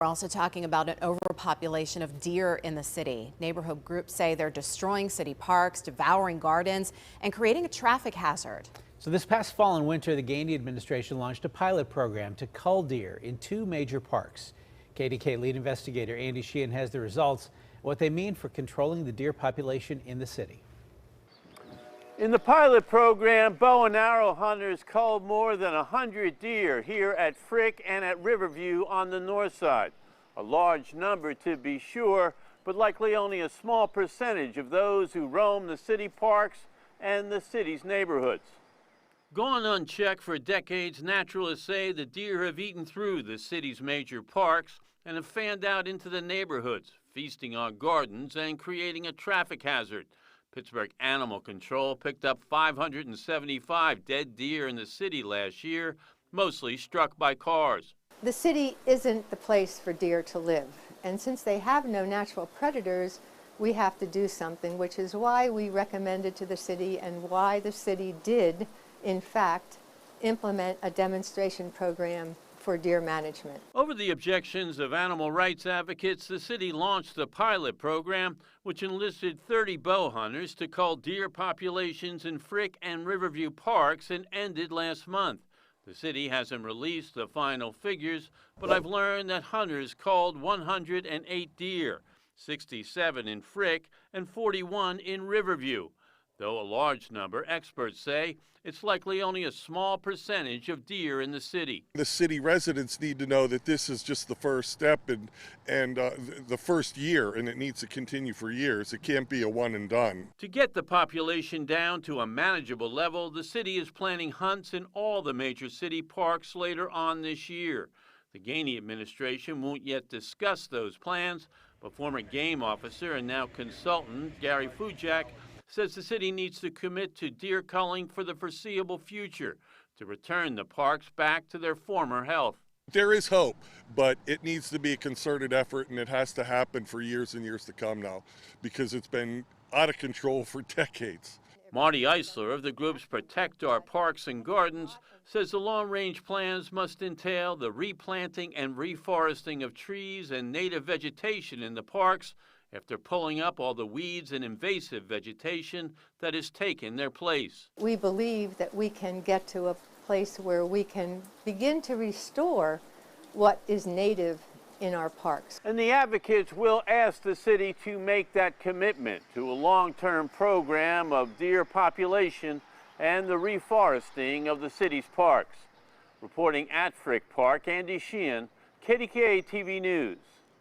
We're also talking about an overpopulation of deer in the city. Neighborhood groups say they're destroying city parks, devouring gardens, and creating a traffic hazard. So this past fall and winter, the Gainey administration launched a pilot program to cull deer in 2 major parks. KDKA lead investigator Andy Sheehan has the results, what they mean for controlling the deer population in the city. In the pilot program, bow and arrow hunters culled more than 100 deer here at Frick and at Riverview on the north side. A large number to be sure, but likely only a small percentage of those who roam the city parks and the city's neighborhoods. Gone unchecked for decades, naturalists say the deer have eaten through the city's major parks and have fanned out into the neighborhoods, feasting on gardens and creating a traffic hazard. Pittsburgh Animal Control picked up 575 dead deer in the city last year, mostly struck by cars. The city isn't the place for deer to live, and since they have no natural predators, we have to do something, which is why we recommended to the city and why the city did, in fact, implement a demonstration program for deer management. Over the objections of animal rights advocates, the city launched a pilot program which enlisted 30 bow hunters to cull deer populations in Frick and Riverview parks and ended last month. The city hasn't released the final figures, but I've learned that hunters culled 108 deer, 67 in Frick and 41 in Riverview. Though a large number, experts say it's likely only a small percentage of deer in the city. The city residents need to know that this is just the first step and the first year, and it needs to continue for years. It can't be a one and done. To get the population down to a manageable level, the city is planning hunts in all the major city parks later on this year. The Gainey administration won't yet discuss those plans, but former game officer and now consultant Gary Fujak says the city needs to commit to deer culling for the foreseeable future to return the parks back to their former health. There is hope, but it needs to be a concerted effort, and it has to happen for years and years to come now because it's been out of control for decades. Marty Eisler of the groups Protect Our Parks and Gardens says the long-range plans must entail the replanting and reforesting of trees and native vegetation in the parks after pulling up all the weeds and invasive vegetation that has taken their place. We believe that we can get to a place where we can begin to restore what is native in our parks. And the advocates will ask the city to make that commitment to a long-term program of deer population and the reforesting of the city's parks. Reporting at Frick Park, Andy Sheehan, KDKA-TV News.